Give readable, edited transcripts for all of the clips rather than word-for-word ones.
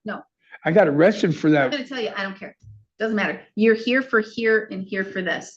No, I got arrested for I'm that. gonna tell you, I don't care. Doesn't matter. You're here for here and here for this.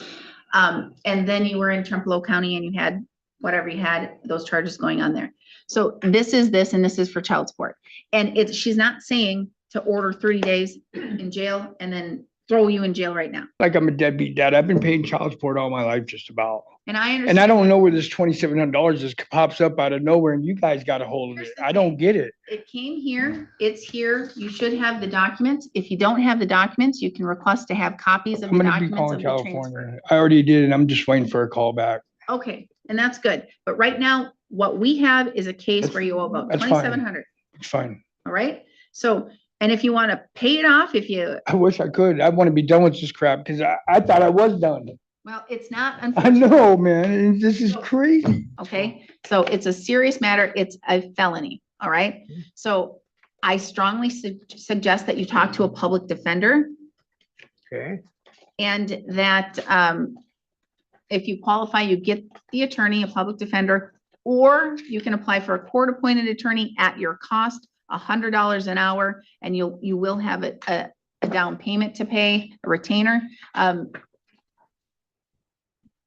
And then you were in Trempealeau County and you had whatever you had, those charges going on there. So this is this, and this is for child support. And it's, she's not saying to order 30 days in jail and then throw you in jail right now. Like I'm a deadbeat dad. I've been paying child support all my life, just about. And I understand. And I don't know where this $2,700 just pops up out of nowhere and you guys got a hold of Here's it. the I don't get it. It came here, it's here. You should have the documents. If you don't have the documents, you can request to have copies of I'm the gonna be documents calling of the transfer. California. I already did, and I'm just waiting for a call back. Okay, and that's good. But right now, what we have is a case where you owe about That's fine. $2,700. It's fine. All right, so, and if you want to pay it off, if you, I wish I could. I want to be done with this crap because I thought I was done. well, it's not, I unfortunately. know, man. This is crazy. Okay, so it's a serious matter. It's a felony. All right, so I strongly suggest that you talk to a public defender. Okay. And that if you qualify, you get the attorney, a public defender, or you can apply for a court-appointed attorney at your cost, $100 an hour, and you will have a down payment to pay, a retainer.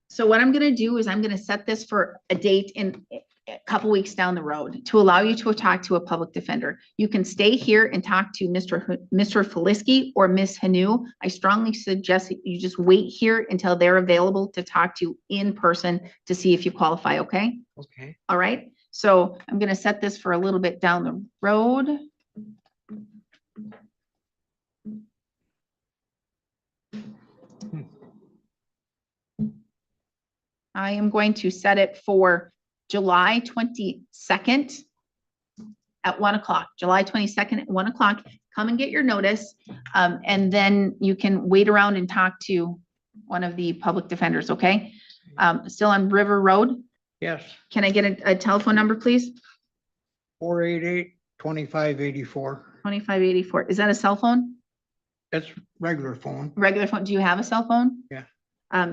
So what I'm gonna do is I'm gonna set this for a date in a couple weeks down the road to allow you to talk to a public defender. You can stay here and talk to Mr. Feliski or Miss Hanu. I strongly suggest that you just wait here until they're available to talk to you in person to see if you qualify, okay? Okay. All right, so I'm gonna set this for a little bit down the road. I am going to set it for July 22nd at 1 o'clock, July 22nd at 1 o'clock. Come and get your notice. And then you can wait around and talk to one of the public defenders, okay? Still on River Road. Yes, Can I get a telephone number, please? 488-2584. 2584. Is that a cell phone? That's regular phone. Regular phone? Do you have a cell phone? Yeah.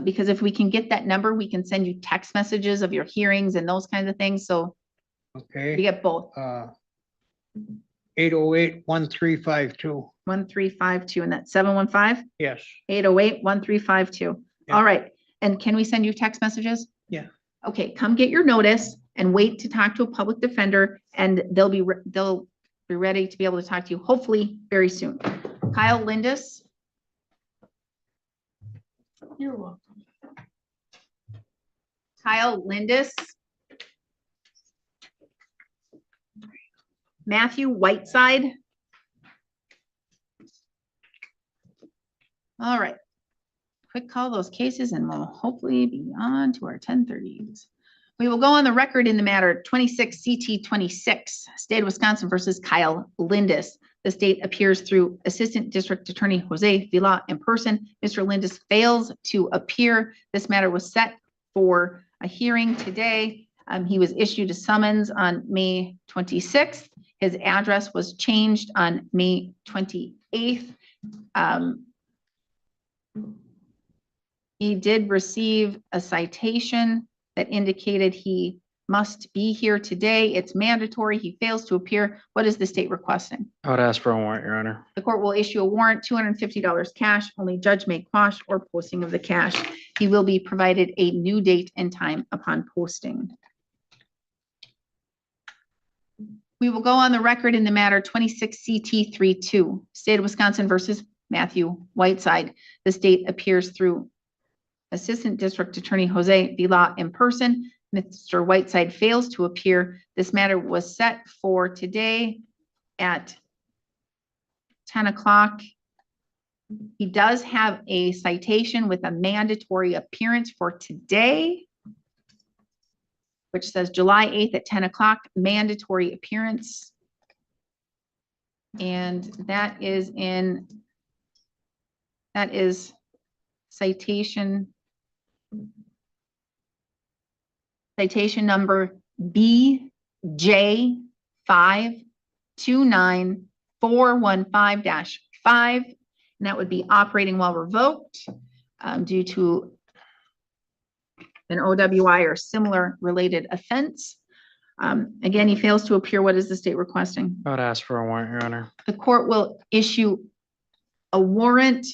Because if we can get that number, we can send you text messages of your hearings and those kinds of things. So you Okay. get both. 808-1352. 1352, and that's 715? Yes. 808-1352. Yeah. All right. And can we send you text messages? Yeah. Okay, come get your notice and wait to talk to a public defender, and they'll be ready to be able to talk to you hopefully very soon. Kyle Lindis. You're welcome. Kyle Lindis. Matthew Whiteside. All right. Quick call those cases and we'll hopefully be on to our 10:30s. We will go on the record in the matter 26 CT 26, State of Wisconsin versus Kyle Lindis. The state appears through Assistant District Attorney Jose Vila in person. Mr. Lindis fails to appear. This matter was set for a hearing today. He was issued a summons on May 26th. His address was changed on May 28th. He did receive a citation that indicated he must be here today. It's mandatory. He fails to appear. What is the state requesting? I would ask for a warrant, Your Honor. The court will issue a warrant, $250 cash. Only judge may quash or posting of the cash. He will be provided a new date and time upon posting. We will go on the record in the matter 26 CT 32, State of Wisconsin versus Matthew Whiteside. The state appears through Assistant District Attorney Jose Vila in person. Mr. Whiteside fails to appear. This matter was set for today at 10 o'clock. He does have a citation with a mandatory appearance for today, which says July 8th at 10 o'clock, mandatory appearance. And that is citation number BJ529415-5, and that would be operating while revoked due to an OWI or similar related offense. Again, he fails to appear. What is the state requesting? I would ask for a warrant, Your Honor. The court will issue a warrant,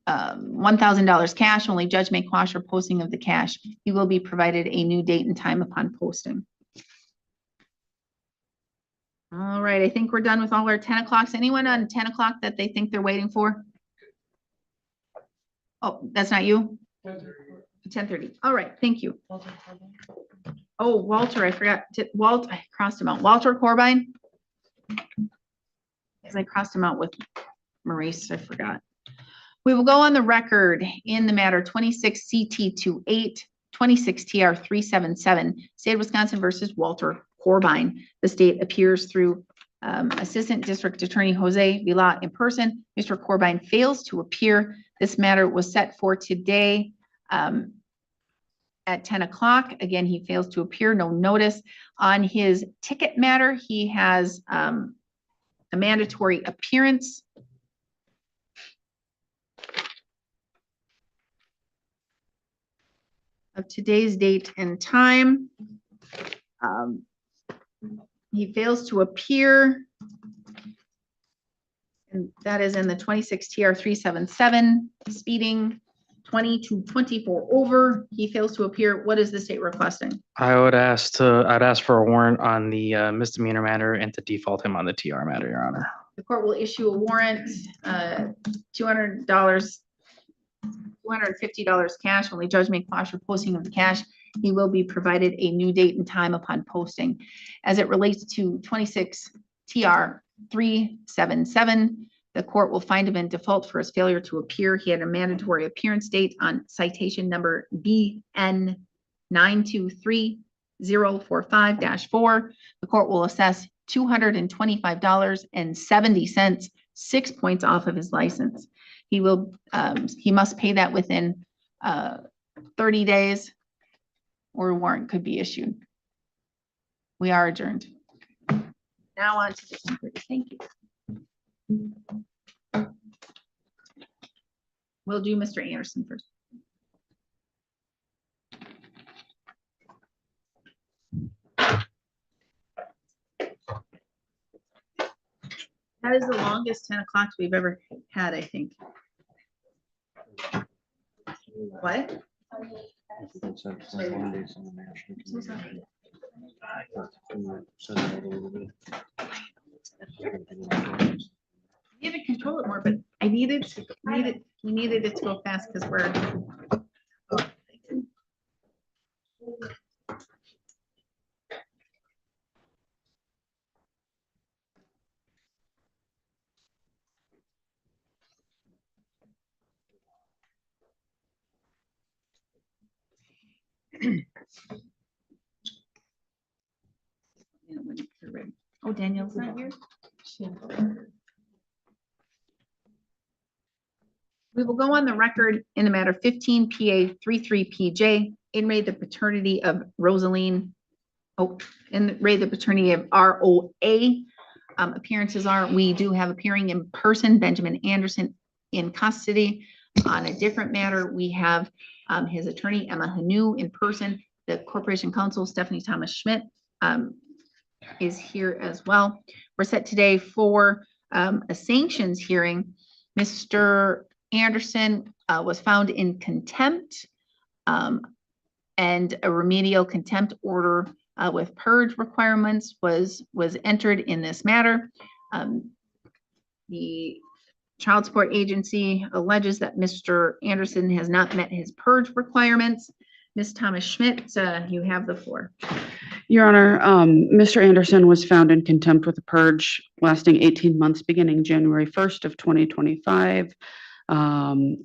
$1,000 cash, only judge may quash or posting of the cash. He will be provided a new date and time upon posting. All right, I think we're done with all our 10 o'clocks. Anyone on 10 o'clock that they think they're waiting for? Oh, that's not you? 10:30. All right, thank you. Oh, Walter, I forgot. Walt, I crossed him out. Walter Corbijn? Because I crossed him out with Maurice, I forgot. We will go on the record in the matter 26 CT 28, 26 TR 377, State of Wisconsin versus Walter Corbijn. The state appears through Assistant District Attorney Jose Vila in person. Mr. Corbijn fails to appear. This matter was set for today at 10 o'clock. Again, he fails to appear, no notice. On his ticket matter, he has a mandatory appearance. Of today's date and time. He fails to appear. And that is in the 26 TR 377, speeding 20 to 24 over. He fails to appear. What is the state requesting? I'd ask for a warrant on the misdemeanor matter and to default him on the TR matter, Your Honor. The court will issue a warrant, $200, $250 cash, only judge may quash or posting of the cash. He will be provided a new date and time upon posting. As it relates to 26 TR 377, the court will find him in default for his failure to appear. He had a mandatory appearance date on citation number BN 923045-4. The court will assess $225.70, 6 points off of his license. He must pay that within 30 days or a warrant could be issued. We are adjourned. Now on to the 10:30. Thank you. We'll do Mr. Anderson first. That is the longest 10 o'clock we've ever had, I think. What? I'm so sorry. We had to control it more, but we needed it to go fast because we're. Oh, Danielle's not here. We will go on the record in the matter 15 PA 33 PJ in raid the paternity of Rosaline. Oh, in raid the paternity of ROA. Appearances are, we do have appearing in person, Benjamin Anderson in custody. On a different matter, we have his attorney, Emma Hanu, in person. The Corporation Counsel, Stephanie Thomas Schmidt, is here as well. We're set today for a sanctions hearing. Mr. Anderson was found in contempt and a remedial contempt order with purge requirements was entered in this matter. The Child Support Agency alleges that Mr. Anderson has not met his purge requirements. Ms. Thomas Schmidt, you have the floor. Your Honor, Mr. Anderson was found in contempt with a purge lasting 18 months beginning January 1st of 2025.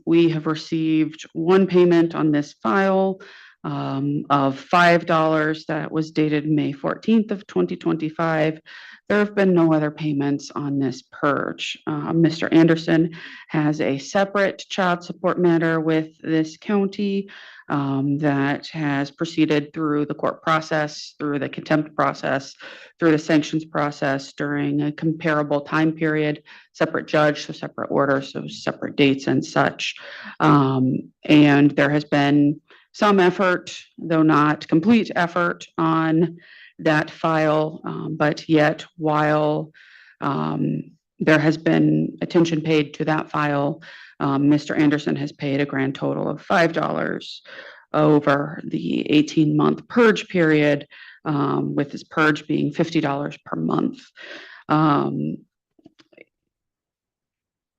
We have received one payment on this file of $5 that was dated May 14th of 2025. There have been no other payments on this purge. Mr. Anderson has a separate child support matter with this county that has proceeded through the court process, through the contempt process, through the sanctions process during a comparable time period, separate judge, so separate orders, so separate dates and such. And there has been some effort, though not complete effort, on that file, but yet while there has been attention paid to that file, Mr. Anderson has paid a grand total of $5 over the 18-month purge period, with his purge being $50 per month. How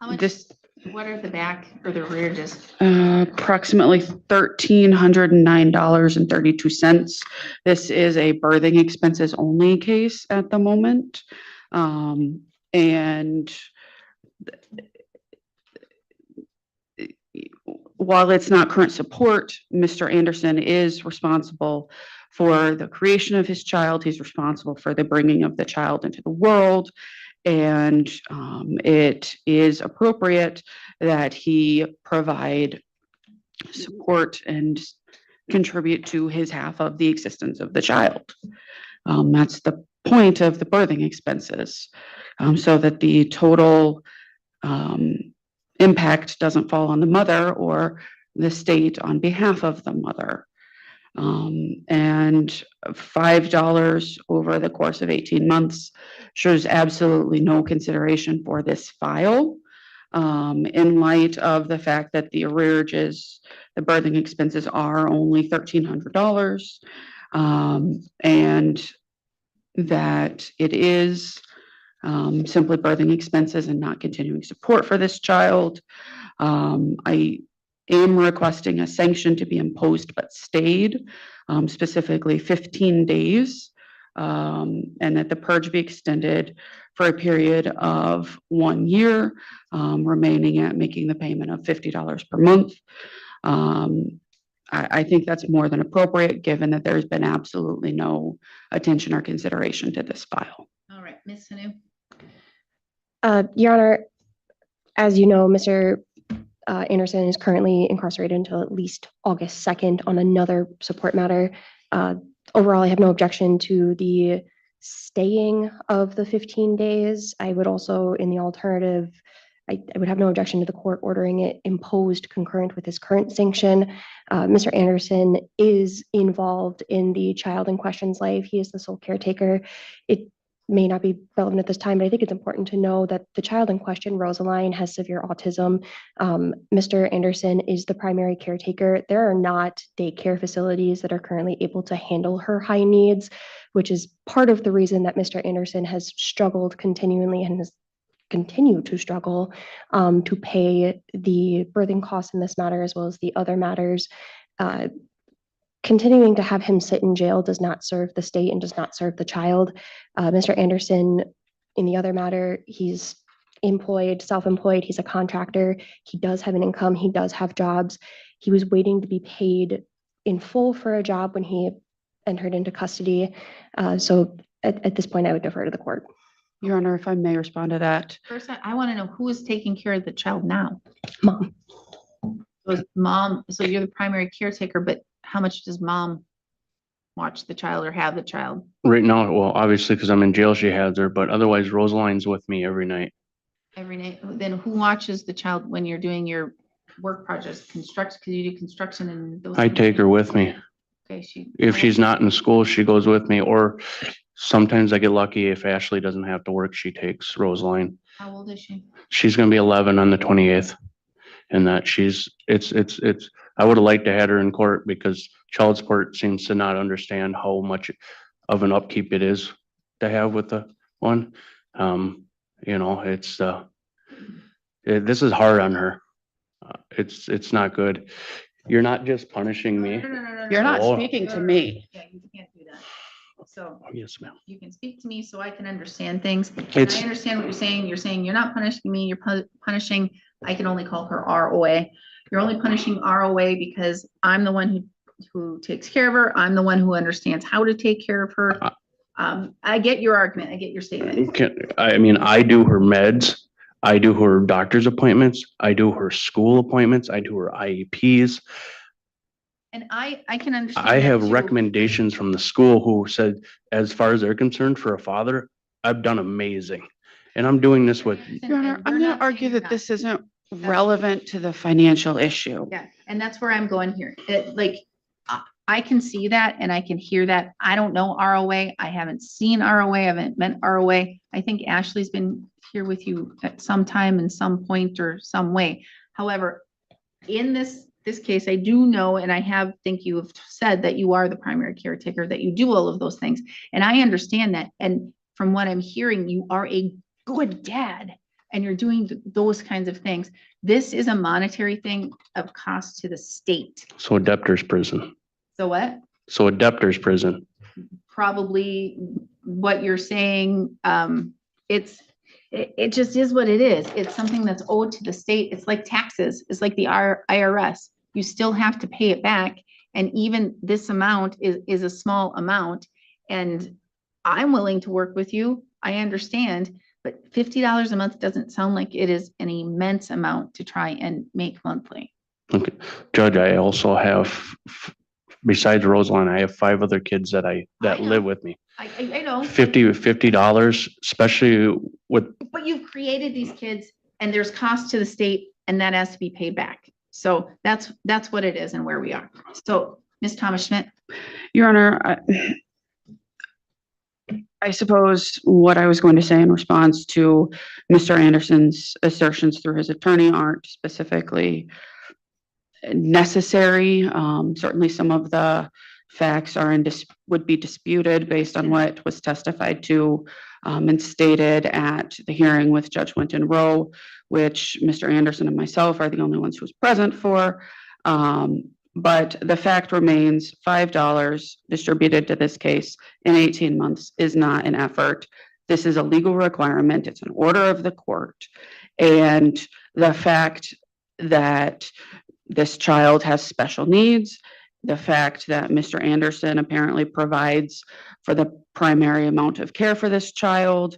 much, This what are the back or the rear just? approximately $1,309.32. This is a birthing expenses only case at the moment. And while it's not current support, Mr. Anderson is responsible for the creation of his child. He's responsible for the bringing of the child into the world. And it is appropriate that he provide support and contribute to his half of the existence of the child. That's the point of the birthing expenses, so that the total impact doesn't fall on the mother or the state on behalf of the mother. And $5 over the course of 18 months shows absolutely no consideration for this file, in light of the fact that the arrearages, the birthing expenses are only $1,300, and that it is simply birthing expenses and not continuing support for this child. I am requesting a sanction to be imposed but stayed, specifically 15 days, and that the purge be extended for a period of 1 year, remaining at making the payment of $50 per month. I think that's more than appropriate, given that there's been absolutely no attention or consideration to this file. All right, Ms. Hanu. Your Honor, as you know, Mr. Anderson is currently incarcerated until at least August 2nd on another support matter. Overall, I have no objection to the staying of the 15 days. I would also, in the alternative, I would have no objection to the court ordering it imposed concurrent with his current sanction. Mr. Anderson is involved in the child in question's life. He is the sole caretaker. It may not be relevant at this time, but I think it's important to know that the child in question, Rosaline, has severe autism. Mr. Anderson is the primary caretaker. There are not daycare facilities that are currently able to handle her high needs, which is part of the reason that Mr. Anderson has struggled continually and has continued to struggle to pay the birthing costs in this matter, as well as the other matters. Continuing to have him sit in jail does not serve the state and does not serve the child. Mr. Anderson, in the other matter, he's employed, self-employed, he's a contractor. He does have an income, he does have jobs. He was waiting to be paid in full for a job when he entered into custody. So at this point, I would defer to the court. Your Honor, if I may respond to that. First, I want to know who is taking care of the child now? Mom. Was mom, so you're the primary caretaker, but how much does mom watch the child or have the child? Right now, well, obviously, because I'm in jail, she has her, but otherwise Rosaline's with me every night. Every night? Then who watches the child when you're doing your work projects, because you do construction and those? I take her with me. Okay, If she's not in school, she goes with me, or sometimes I get lucky if Ashley doesn't have to work, she takes Rosaline. How old is she? She's gonna be 11 on the 28th. And that I would have liked to have her in court because child support seems to not understand how much of an upkeep it is to have with the one. You know, this is hard on her. It's not good. You're not just punishing me. No. You're not Oh. speaking to me. Yeah, you can't do that. So Oh, yes, ma'am. you can speak to me so I can understand things. And It's, I understand what you're saying. You're saying you're not punishing me, you're punishing, I can only call her ROA. You're only punishing ROA because I'm the one who takes care of her. I'm the one who understands how to take care of her. I get your argument. I get your statement. I mean, I do her meds. I do her doctor's appointments. I do her school appointments. I do her IEPs. And I can understand. I that have too. recommendations from the school who said, as far as they're concerned, for a father, I've done amazing. And I'm doing this with, Your Honor, And I'm we're going not to argue saying that you're this isn't relevant to the financial issue. Yeah, and that's where I'm going here. I can see that and I can hear that. I don't know ROA. I haven't seen ROA. I haven't met ROA. I think Ashley's been here with you at some time in some point or some way. However, in this case, I do know, and I think you have said that you are the primary caretaker, that you do all of those things. And I understand that. And from what I'm hearing, you are a good dad and you're doing those kinds of things. This is a monetary thing of cost to the state. So a debtor's prison. So what? So a debtor's prison. Probably what you're saying, it just is what it is. It's something that's owed to the state. It's like taxes. It's like the IRS. You still have to pay it back. And even this amount is a small amount. And I'm willing to work with you. I understand, but $50 a month doesn't sound like it is an immense amount to try and make monthly. Okay. Judge, I also have, besides Roseline, I have 5 other kids that know. live with me. I know. $50, especially with, But you've created these kids and there's cost to the state and that has to be paid back. So that's what it is and where we are. So Ms. Thomas Schmidt. Your Honor, I suppose what I was going to say in response to Mr. Anderson's assertions through his attorney aren't specifically necessary. Certainly some of the facts would be disputed based on what was testified to and stated at the hearing with Judge Winton Rowe, which Mr. Anderson and myself are the only ones who was present for. But the fact remains, $5 distributed to this case in 18 months is not an effort. This is a legal requirement. It's an order of the court. And the fact that this child has special needs, the fact that Mr. Anderson apparently provides for the primary amount of care for this child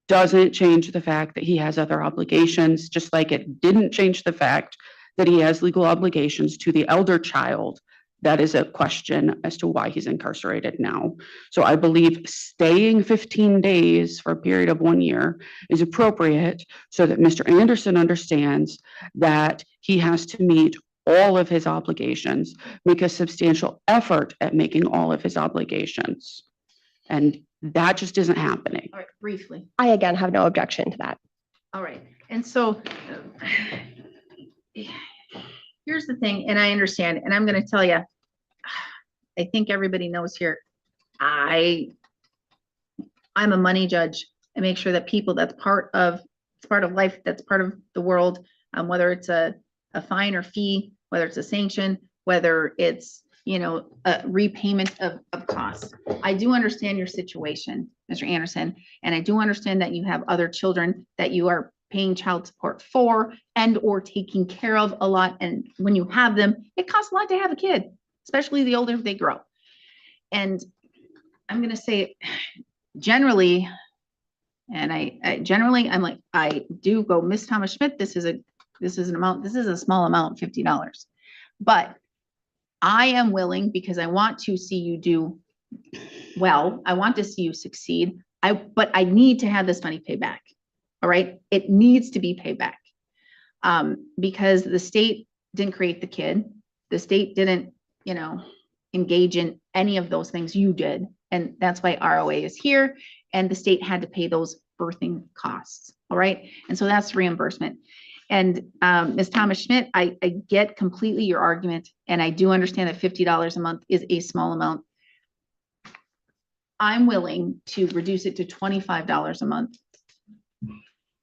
doesn't change the fact that he has other obligations, just like it didn't change the fact that he has legal obligations to the elder child. That is a question as to why he's incarcerated now. So I believe staying 15 days for a period of 1 year is appropriate so that Mr. Anderson understands that he has to meet all of his obligations, make a substantial effort at making all of his obligations. And that just isn't happening. All right, briefly. I again have no objection to that. All right. And so here's the thing, and I understand, and I'm going to tell you, I think everybody knows here, I'm a money judge. I make sure that people, it's part of life, that's part of the world, whether it's a fine or fee, whether it's a sanction, whether it's, a repayment of costs. I do understand your situation, Mr. Anderson, and I do understand that you have other children that you are paying child support for and or taking care of a lot. And when you have them, it costs a lot to have a kid, especially the older they grow. And I'm going to say generally, and I'm like, I do go, Miss Thomas Schmidt, this is a small amount, $50. But I am willing, because I want to see you do well. I want to see you succeed. But I need to have this money paid back. All right. It needs to be paid back. Because the state didn't create the kid. The state didn't, engage in any of those things you did. And that's why ROA is here. And the state had to pay those birthing costs. All right. And so that's reimbursement. And Ms. Thomas Schmidt, I get completely your argument. And I do understand that $50 a month is a small amount. I'm willing to reduce it to $25 a month.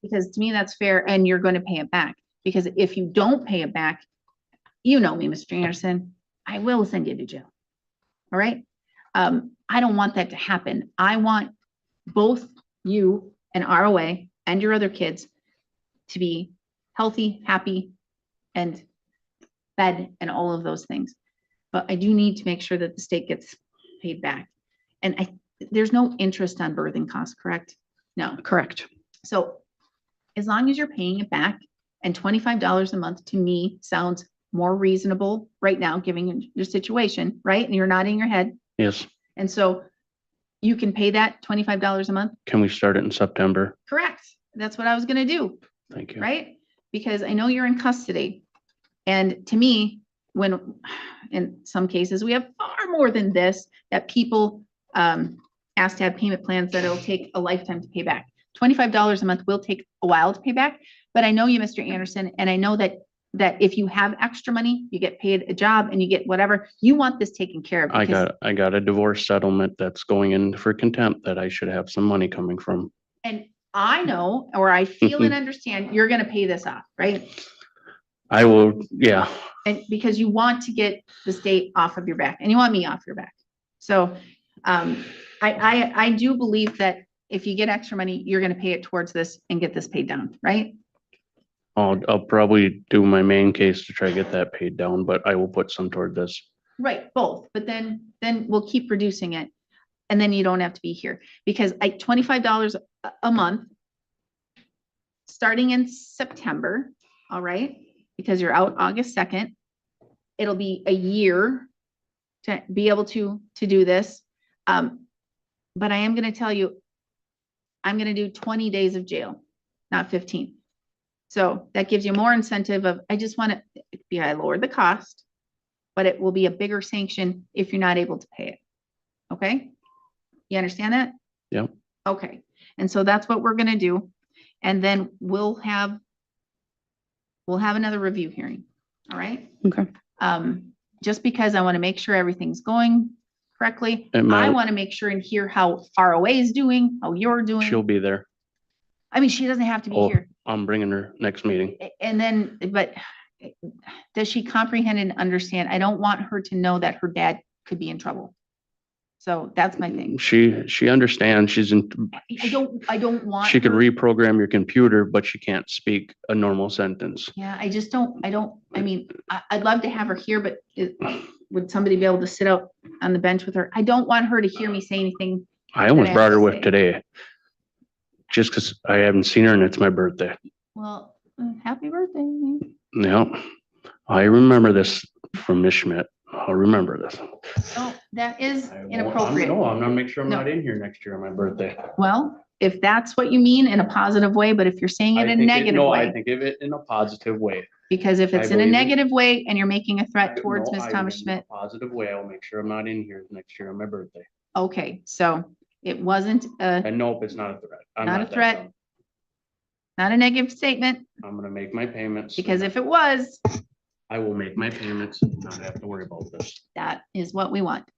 Because to me, that's fair. And you're going to pay it back. Because if you don't pay it back, you know me, Mr. Anderson, I will send you to jail. All right. I don't want that to happen. I want both you and ROA and your other kids to be healthy, happy, and fed and all of those things. But I do need to make sure that the state gets paid back. And there's no interest on birthing costs, correct? No. Correct. So as long as you're paying it back, and $25 a month to me sounds more reasonable right now, given your situation, right? And you're nodding your head. yes. And so you can pay that $25 a month? Can we start it in September? Correct. That's what I was going to do, Thank you. right? Because I know you're in custody. And to me, when, in some cases, we have far more than this, that people ask to have payment plans that it'll take a lifetime to pay back. $25 a month will take a while to pay back, but I know you, Mr. Anderson, and I know that if you have extra money, you get paid a job and you get whatever, you want this taken care of. because- I got a divorce settlement that's going in for contempt that I should have some money coming from. And I know, or I feel and understand, you're gonna pay this off, right? I will, yeah, And because you want to get the state off of your back and you want me off your back. So, I do believe that if you get extra money, you're gonna pay it towards this and get this paid down, right? I'll probably do my main case to try to get that paid down, but I will put some toward this. Right, both, but then we'll keep reducing it. And then you don't have to be here because $25 a month, starting in September, all right? Because you're out August 2nd, it'll be a year to be able to do this. But I am gonna tell you, I'm gonna do 20 days of jail, not 15. So that gives you more incentive of, I just want to, I lowered the cost, but it will be a bigger sanction if you're not able to pay it. Okay? You understand that? Yep. Okay, and so that's what we're gonna do. And then we'll have another review hearing, all right? Okay. Just because I want to make sure everything's going correctly. And I want to make sure and hear how ROA is doing, how you're She'll doing. be there. I mean, she doesn't have to be Oh, here. I'm bringing her next meeting. And then, but does she comprehend and understand? I don't want her to know that her dad could be in trouble. So that's my thing. She understands. She's in, I don't want. she could her- reprogram your computer, but she can't speak a normal sentence. Yeah, I mean, I'd love to have her here, but would somebody be able to sit out on the bench with her? I don't want her to hear me say anything. I almost have brought to her with say. today. Just because I haven't seen her and it's my birthday. Well, happy birthday. Yeah, I remember this from Miss Schmidt. I'll remember this. No, that is No, inappropriate. I'm gonna make sure I'm No. not in here next year on my birthday. Well, if that's what you mean in a positive way, but if you're saying it in a negative No, I way, think of it in a positive way. because if I it's in a believe it. negative way and you're making a threat towards No, Ms. I Thomas mean, Schmidt, Positive way. I'll make sure I'm not in here next year on my birthday. okay, so it wasn't And nope, it's not a threat. I'm Not a that threat. dumb. not a negative statement, I'm gonna make my payments. because if it was, I will make my payments, and not have to worry about this. that is what we want.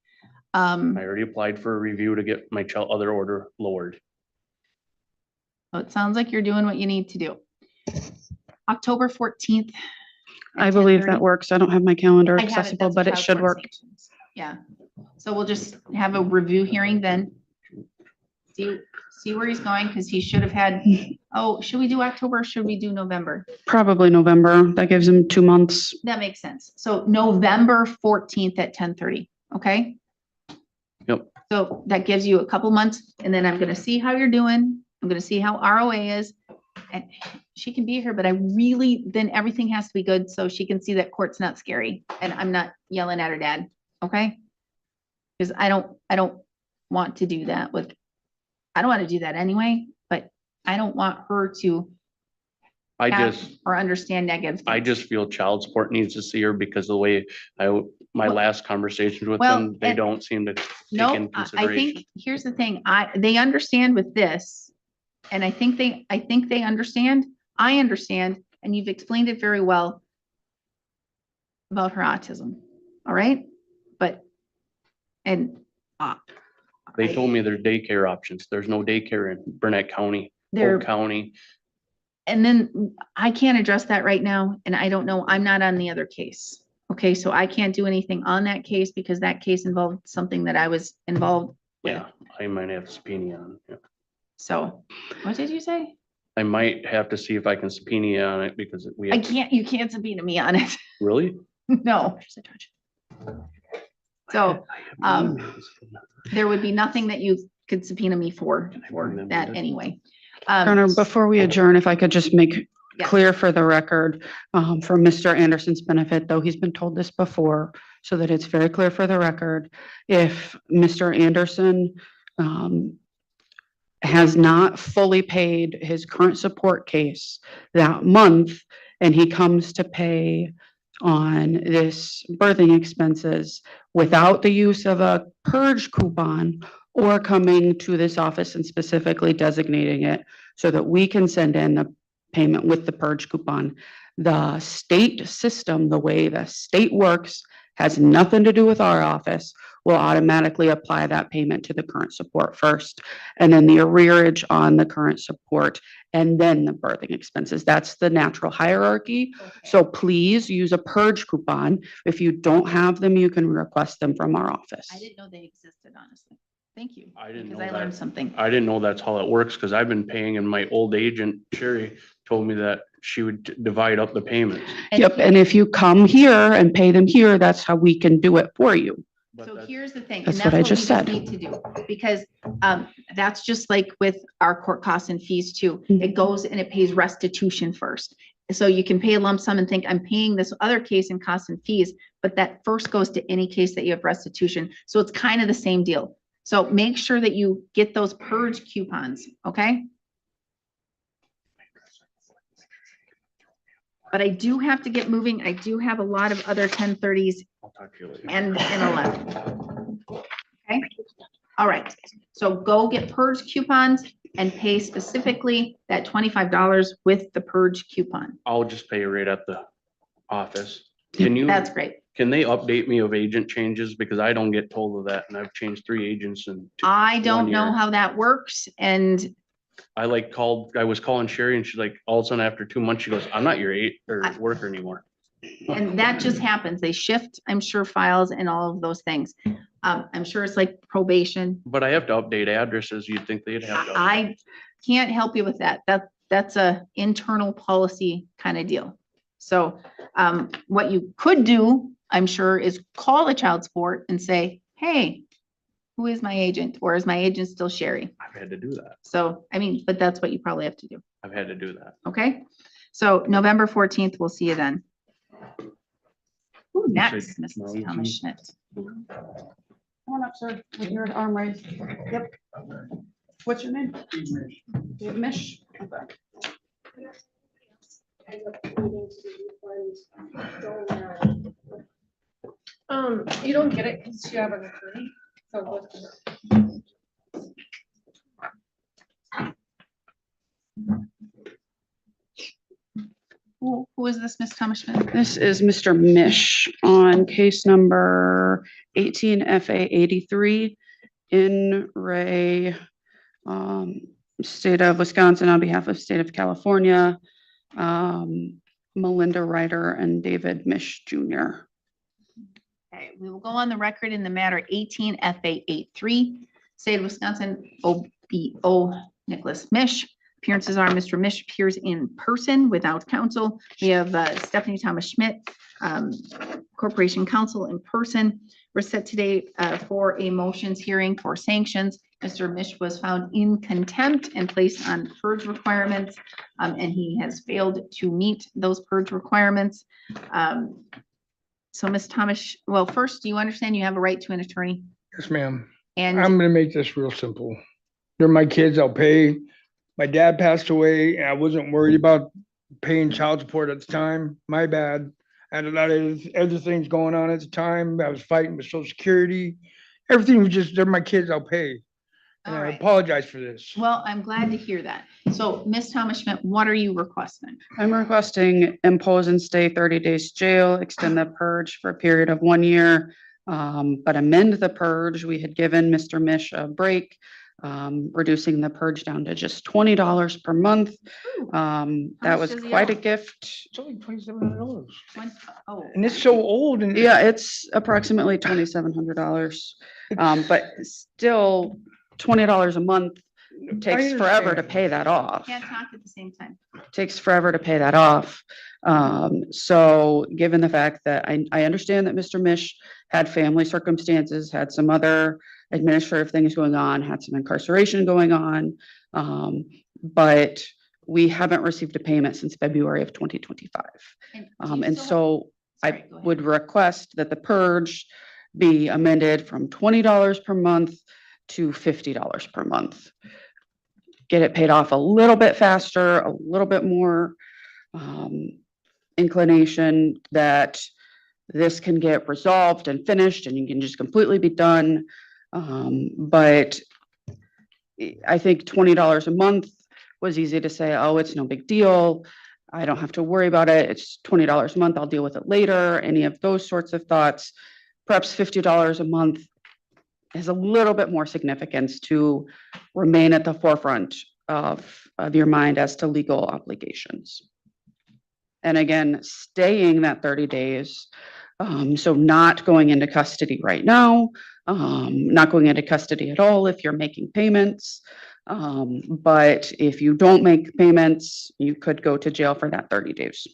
I already applied for a review to get my other order lowered. So it sounds like you're doing what you need to do. October 14th. at I believe 10:30. that works. I don't have my calendar I have it, accessible, that's but it child should court work. sanctions. Yeah, so we'll just have a review hearing then. See where he's going, because he should have had, should we do October or should we do November? Probably November. That gives him 2 months. That makes sense. So November 14th at 10:30, okay? Yep. So that gives you a couple months, and then I'm gonna see how you're doing. I'm gonna see how ROA is. And she can be here, but then everything has to be good, so she can see that court's not scary, and I'm not yelling at her dad, okay? Because I don't want to do that I don't want to do that anyway, but I don't want her to I have just, or understand negative. I things. just feel child support needs to see her because the way my Well- last conversations with well, them, they and- don't seem to take No, in I consideration. think, here's the thing, they understand with this, and I think they understand, I understand, and you've explained it very well about her autism, all right? They told me there's daycare options. There's no daycare in Burnett County, There, Polk County. and then I can't address that right now, and I don't know, I'm not on the other case. Okay, so I can't do anything on that case because that case involved something that I was involved with. Yeah, I might have to subpoena on. Yeah. So, what did you say? I might have to see if I can subpoena on it because we I have, can't, you can't subpoena me on it. really? No. So, there would be nothing that you could subpoena me for that anyway. Turner, before we adjourn, if I could just make Yes. clear for the record, for Mr. Anderson's benefit, though he's been told this before, so that it's very clear for the record, if Mr. Anderson has not fully paid his current support case that month, and he comes to pay on this birthing expenses without the use of a purge coupon or coming to this office and specifically designating it so that we can send in the payment with the purge coupon. The state system, the way the state works, has nothing to do with our office. Will automatically apply that payment to the current support first, and then the arrearage on the current support, and then the birthing expenses. That's the natural hierarchy. So please use a purge coupon. If you don't have them, you can request them from our office. I didn't know they existed, honestly. Thank you. I didn't know Because I learned that. something. I didn't know that's how it works, because I've been paying, and my old agent, Sherry, told me that she would divide up the payments. Yep, and if you come here and pay them here, that's how we can do it for you. But So that's- here's the thing. That's and what I we just said. Need to do, because that's just like with our court costs and fees too. Mhm. It goes and it pays restitution first. So you can pay a lump sum and think, I'm paying this other case in costs and fees, but that first goes to any case that you have restitution. So it's kind of the same deal. So make sure that you get those purge coupons, okay? But I do have to get moving. I do have a lot of other 1030s I'll talk to you later. and 11. Okay, all right. So go get purge coupons and pay specifically that $25 with the purge coupon. I'll just pay right at the office. Can you, That's great. can they update me of agent changes? Because I don't get told of that, and I've changed 3 agents and I don't 1 know year. how that works, and I was calling Sherry, and she's like, all of a sudden after 2 months, she goes, I'm not your worker anymore. that just happens. They shift, I'm sure, files and all of those things. I'm sure it's like probation. But I have to update addresses. You'd think they'd have to. I can't help you with that. That's a internal policy kind of deal. So what you could do, I'm sure, is call a child support and say, hey, who is my agent? Or is my agent still Sherry? I've had to do that. So, I mean, but that's what you probably have to do. I've had to do that. Okay? So November 14th, we'll see you then. Who next, Say Mrs. technology. Thomas Schmidt? Come on up, sir, with your arm raised. Yep. What's your name? Dave Mish. Okay. You don't get it because you have an attorney, so what's Who is this, Miss Thomas Schmidt? This is Mr. Mish on case number 18FA83 in Ray, state of Wisconsin on behalf of state of California, Melinda Ryder and David Mish Jr. Okay, we will go on the record in the matter 18FA83, state of Wisconsin, OBO Nicholas Mish. Appearances are Mr. Mish appears in person without counsel. We have Stephanie Thomas Schmidt, Corporation Counsel in person. We're set today for a motions hearing for sanctions. Mr. Mish was found in contempt and placed on purge requirements, and he has failed to meet those purge requirements. So Ms. Thomas, well, first, do you understand you have a right to an attorney? Yes, ma'am. And I'm gonna make this real simple. They're my kids, I'll pay. My dad passed away and I wasn't worried about paying child support at the time. My bad. I had a lot of other things going on at the time. I was fighting with Social Security. Everything was just, they're my kids, I'll pay. And All I right. apologize for this. Well, I'm glad to hear that. So Ms. Thomas Schmidt, what are you requesting? I'm requesting impose and stay 30 days jail, extend the purge for a period of 1 year, but amend the purge. We had given Mr. Mish a break, reducing the purge down to just $20 per month. That much was does he quite a owe? gift. It's only $2,700. Oh, And it's so old and. Yeah, it's approximately $2,700. But still $20 a month takes forever to pay that off. can't talk at the same time. Takes forever to pay that off. So given the fact that I understand that Mr. Mish had family circumstances, had some other administrative things going on, had some incarceration going on, but we haven't received a payment since February of 2025. And And so Sorry, I go ahead. would request that the purge be amended from $20 per month to $50 per month. Get it paid off a little bit faster, a little bit more inclination that this can get resolved and finished and you can just completely be done. But I think $20 a month was easy to say, oh, it's no big deal. I don't have to worry about it. It's $20 a month. I'll deal with it later. Any of those sorts of thoughts. Perhaps $50 a month has a little bit more significance to remain at the forefront of your mind as to legal obligations. And again, staying that 30 days. So not going into custody right now, not going into custody at all if you're making payments. But if you don't make payments, you could go to jail for that 30 days.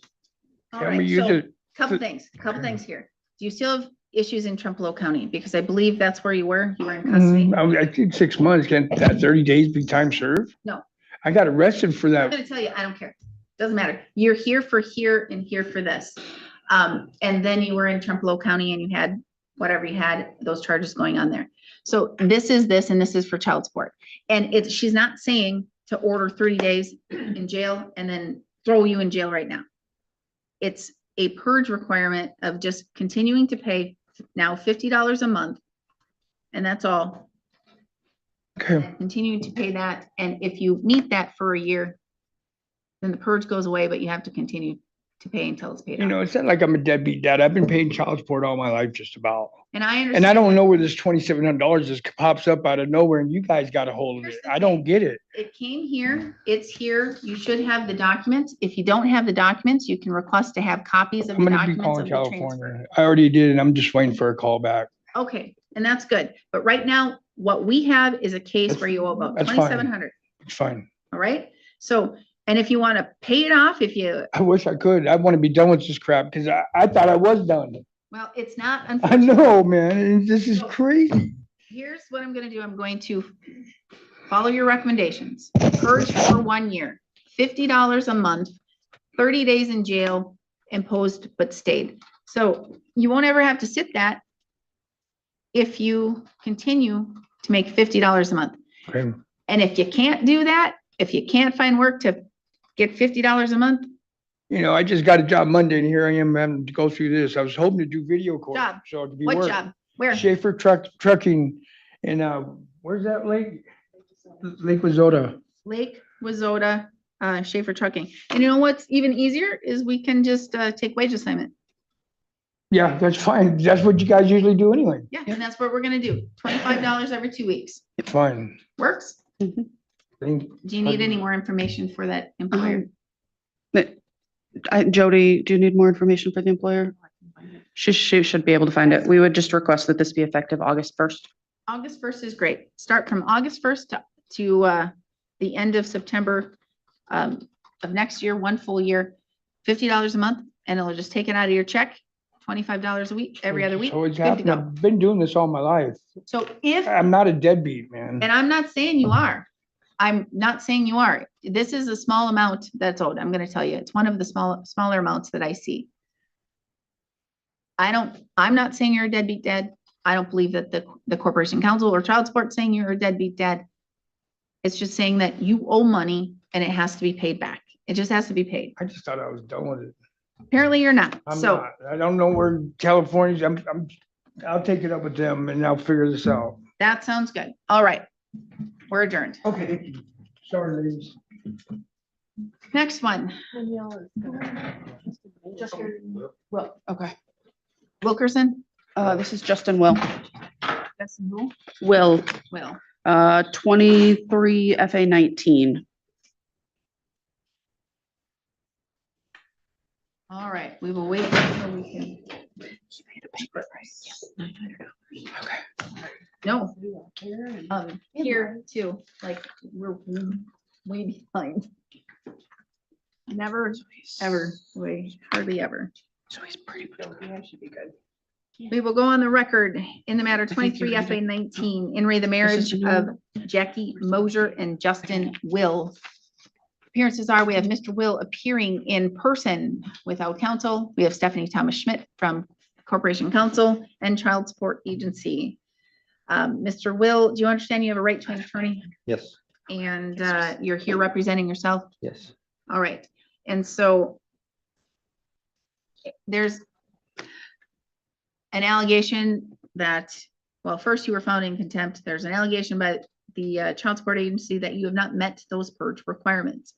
All Can we right, use so it? couple things here. Do you still have issues in Trumpelow County? Because I believe that's where you were in custody. I did 6 months. Can't that 30 days be time served? No. I got arrested for I'm that. gonna tell you, I don't care. Doesn't matter. You're here for here and here for this. And then you were in Trumpelow County and you had whatever you had, those charges going on there. So this is this, and this is for child support. And she's not saying to order 30 days in jail and then throw you in jail right now. It's a purge requirement of just continuing to pay now $50 a month. And that's all. Okay. And continuing to pay that. And if you meet that for a year, then the purge goes away, but you have to continue to pay until it's paid You off. know, it's not like I'm a deadbeat dad. I've been paying child support all my life, just about. And I understand. And I don't know where this $2,700 just pops up out of nowhere and you guys got a hold of Here's it. the I don't thing. get it. It came here, it's here. You should have the documents. If you don't have the documents, you can request to have copies of I'm the gonna be documents calling of the transfer. California. I already did and I'm just waiting for a call back. Okay, and that's good. But right now, what we have is a case where you owe about That's fine. $2,700, It's fine. all right? So, and if you want to pay it off, I wish I could. I want to be done with this crap because I thought I was done. well, it's not, I unfortunately. know, man. and This is crazy. Here's what I'm gonna do. I'm going to follow your recommendations. Purge for 1 year, $50 a month, 30 days in jail, imposed but stayed. So you won't ever have to sit that if you continue to make $50 a month. Okay. And if you can't do that, if you can't find work to get $50 a month, You know, I just got a job Monday and here I am having to go through this. I was hoping to do video court. Job. So it could be what work. job? Where? Schaefer Trucking in, where's that lake? Lake Wazota. Lake Wazota, Schaefer Trucking. And you know what's even easier is we can just take wage assignment. Yeah, that's fine. That's what you guys usually do anyway. Yeah, and that's what we're gonna do. $25 every 2 weeks. Fine. Works? Thank Do you need any more information for that employer? Jody, do you need more information for the employer? She should be able to find it. We would just request that this be effective August 1st. August 1st is great. Start from August 1st to the end of September of next year, 1 full year, $50 a month, and it'll just take it out of your check, $25 a week, every other week. So it's good to happened. go. I've been doing this all my life. So if, I'm not a deadbeat, man. and I'm not saying you are, I'm not saying you are. This is a small amount that's owed. I'm gonna tell you, it's one of the smaller amounts that I see. I'm not saying you're a deadbeat dad. I don't believe that the Corporation Council or Child Support saying you're a deadbeat dad. It's just saying that you owe money and it has to be paid back. It just has to be paid. I just thought I was done with it. Apparently you're not. I'm So not. I don't know where California's, I'll take it up with them and I'll figure this out. that sounds good. All right. We're adjourned. Okay, thank you. Sorry, ladies. Next one, Well, okay. Wilkerson. This is Justin Will. Justin who? Will, Will. 23 FA 19. All right, we will wait until we can. No. Here too, like we're way behind. Never, ever, way, hardly ever. So he's pretty much. We will go on the record in the matter think you're 23 FA 19, in re the marriage is new. of Jackie Mosier and Justin Will. Appearances are, we have Mr. Will appearing in person without counsel. We have Stephanie Thomas Schmidt from Corporation Counsel and Child Support Agency. Mr. Will, do you understand you have a right to an attorney? Yes, And you're here representing yourself? yes. All right. And so there's an allegation that, well, first you were found in contempt. There's an allegation by the child support agency that you have not met those purge requirements.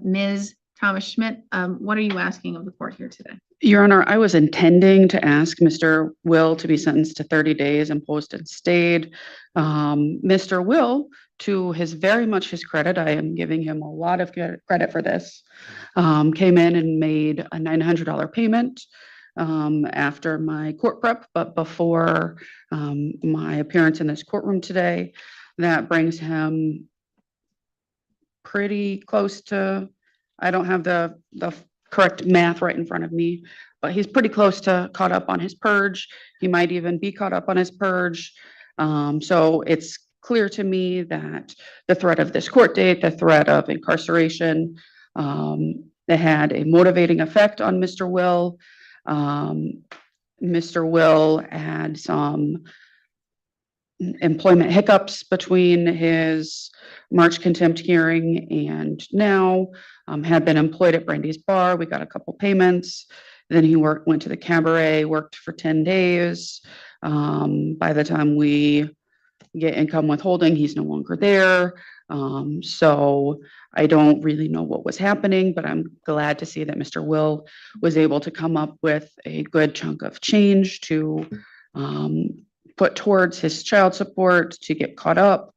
Ms. Thomas Schmidt, what are you asking of the court here today? Your Honor, I was intending to ask Mr. Will to be sentenced to 30 days and posted stayed. Mr. Will, to his very much his credit, I am giving him a lot of credit for this, came in and made a $900 payment after my court prep, but before my appearance in this courtroom today. That brings him pretty close to, I don't have the correct math right in front of me, but he's pretty close to caught up on his purge. He might even be caught up on his purge. So it's clear to me that the threat of this court date, the threat of incarceration, that had a motivating effect on Mr. Will. Mr. Will had some employment hiccups between his March contempt hearing and now, had been employed at Brandy's Bar. We got a couple payments. Then he went to the cabaret, worked for 10 days. By the time we get income withholding, he's no longer there. So I don't really know what was happening, but I'm glad to see that Mr. Will was able to come up with a good chunk of change to put towards his child support to get caught up.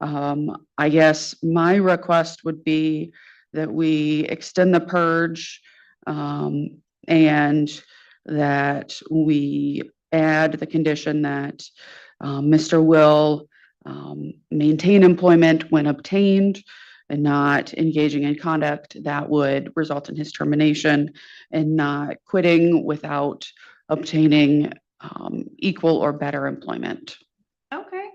I guess my request would be that we extend the purge and that we add the condition that Mr. Will maintain employment when obtained and not engaging in conduct that would result in his termination, and not quitting without obtaining equal or better employment. Okay.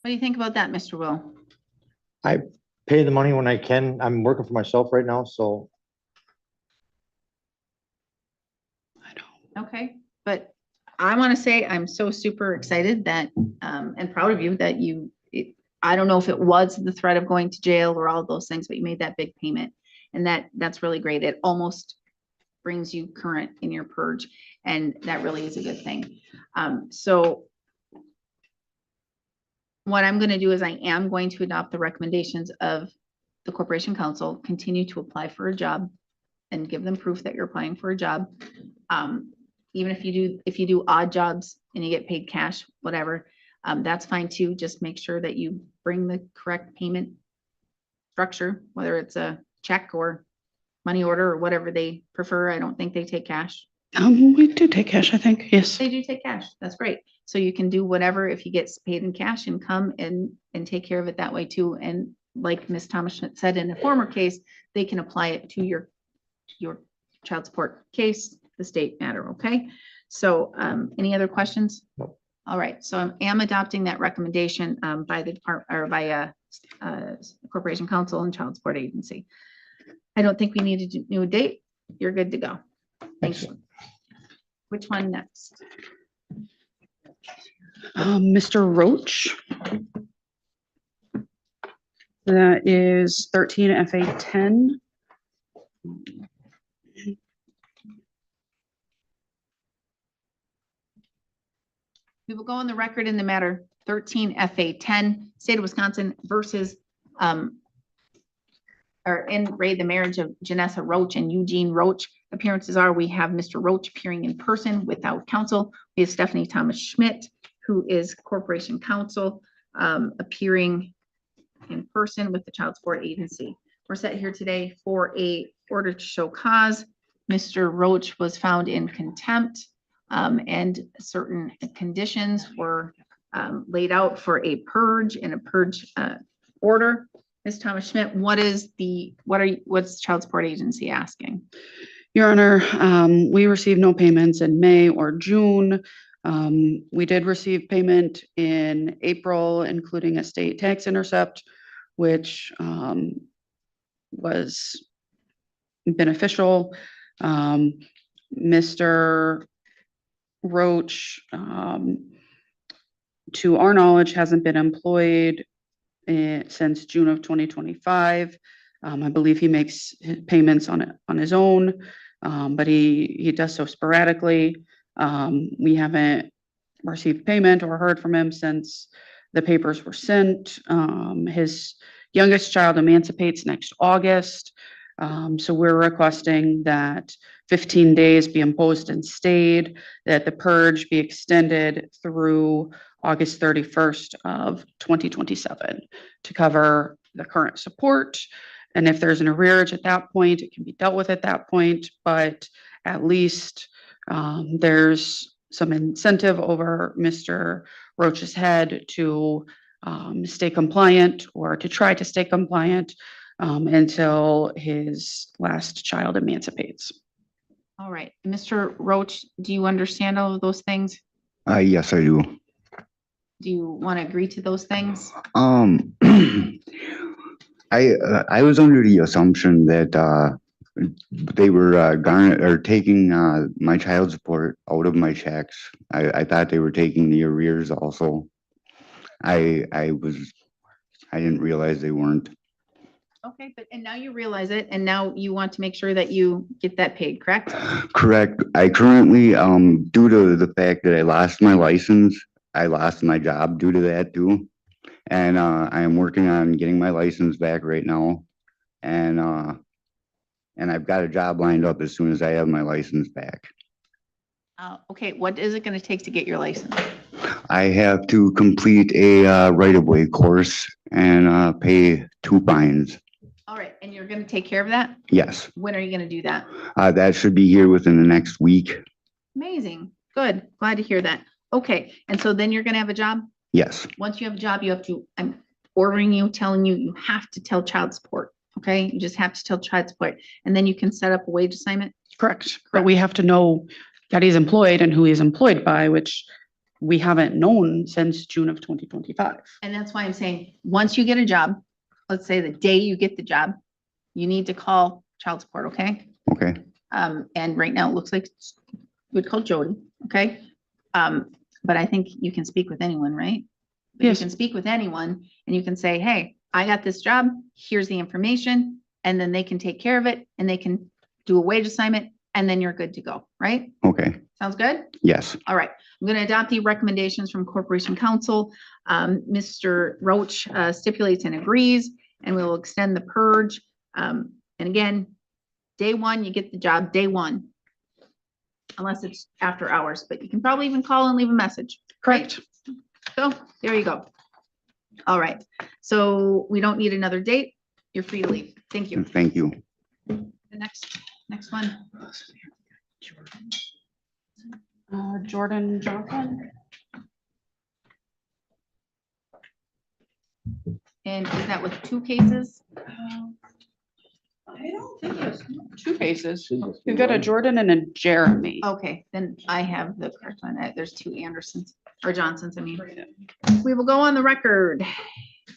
What do you think about that, Mr. Will? I pay the money when I can. I'm working for myself right now, so Okay, but I want to say I'm so super excited that, and proud of you that I don't know if it was the threat of going to jail or all those things, but you made that big payment. And that's really great. It almost brings you current in your purge, and that really is a good thing. So what I'm going to do is I am going to adopt the recommendations of the Corporation Council, continue to apply for a job and give them proof that you're applying for a job. Even if you do odd jobs and you get paid cash, whatever, that's fine too. Just make sure that you bring the correct payment structure, whether it's a check or money order or whatever they prefer. I don't think they take cash. We do take cash, I think, yes. They do take cash. That's great. So you can do whatever if you get paid in cash and come and take care of it that way too. And like Ms. Thomas said in a former case, they can apply it to your child support case, the state matter. Okay. So any other questions? Nope. All right. So I am adopting that recommendation by the department or by Corporation Council and Child Support Agency. I don't think we need a new date. You're good to go. Thank you. Which one next? Mr. Roach. That is 13 FA 10. We will go on the record in the matter 13 FA 10, State of Wisconsin versus or in re the marriage of Janessa Roach and Eugene Roach. Appearances are we have Mr. Roach appearing in person without counsel. We have Stephanie Thomas Schmidt, who is Corporation Counsel, appearing in person with the Child Support Agency. We're set here today for a order to show cause. Mr. Roach was found in contempt, and certain conditions were laid out for a purge and a purge order. Ms. Thomas Schmidt, what's Child Support Agency asking? Your Honor, we received no payments in May or June. We did receive payment in April, including a state tax intercept, which was beneficial. Mr. Roach, to our knowledge, hasn't been employed since June of 2025. I believe he makes payments on his own, but he does so sporadically. We haven't received payment or heard from him since the papers were sent. His youngest child emancipates next August. So we're requesting that 15 days be imposed and stayed, that the purge be extended through August 31st of 2027 to cover the current support. And if there's an arrearage at that point, it can be dealt with at that point, but at least there's some incentive over Mr. Roach's head to stay compliant or to try to stay compliant until his last child emancipates. All right, Mr. Roach, do you understand all of those things? Yes, I do. Do you want to agree to those things? I was under the assumption that they were taking my child support out of my checks. I thought they were taking the arrears also. I didn't realize they weren't. Okay, and now you realize it, and now you want to make sure that you get that paid, correct? Correct. I currently, due to the fact that I lost my license, I lost my job due to that too. And I am working on getting my license back right now. And I've got a job lined up as soon as I have my license back. Okay, what is it going to take to get your license? I have to complete a right-of-way course and pay 2 fines. All right, and you're going to take care of that? Yes, When are you going to do that? that should be here within the next week. Amazing, good, glad to hear that. Okay, and so then you're going to have a job? Yes, Once you have a job, you have to, I'm ordering you, telling you, you have to tell child support, okay? You just have to tell child support, and then you can set up a wage assignment? Correct. But we have to know that he's employed and who he's employed by, which we haven't known since June of 2025. And that's why I'm saying, once you get a job, let's say the day you get the job, you need to call child support, okay? okay, And right now it looks like you would call Jody, okay? But I think you can speak with anyone, right? But Yes. You can speak with anyone and you can say, hey, I got this job, here's the information, and then they can take care of it and they can do a wage assignment and then you're good to go, right? okay, Sounds good? yes, All right, I'm going to adopt the recommendations from Corporation Counsel. Mr. Roach stipulates and agrees, and we will extend the purge. And again, day one, you get the job, day one. Unless it's after hours, but you can probably even call and leave a message. Correct. So there you go. All right, so we don't need another date. You're free to leave. Thank you. thank you. The next one. Jordan Johnson. And is that with 2 cases? I don't think there's 2 cases. We've got a Jordan and a Jeremy. Okay, then I have the correct one. There's 2 Andersons or Johnsons, I mean. We will go on the record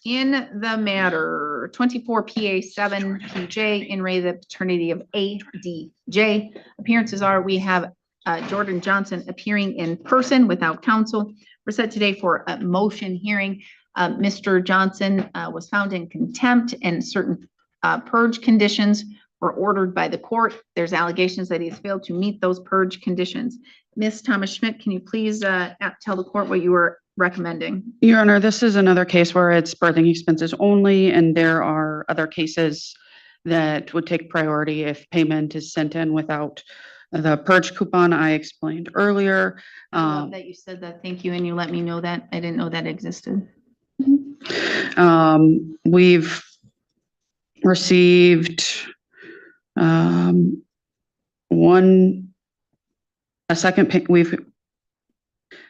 in the matter 24 PA 7 PJ in re the paternity of ADJ. Appearances are we have Jordan Johnson appearing in person without counsel. We're set today for a motion hearing. Mr. Johnson was found in contempt and certain purge conditions were ordered by the court. There's allegations that he has failed to meet those purge conditions. Ms. Thomas Schmidt, can you please tell the court what you were recommending? Your Honor, this is another case where it's birthing expenses only, and there are other cases that would take priority if payment is sent in without the purge coupon I explained earlier. I love that you said that. Thank you. And you let me know that. I didn't know that existed. We've received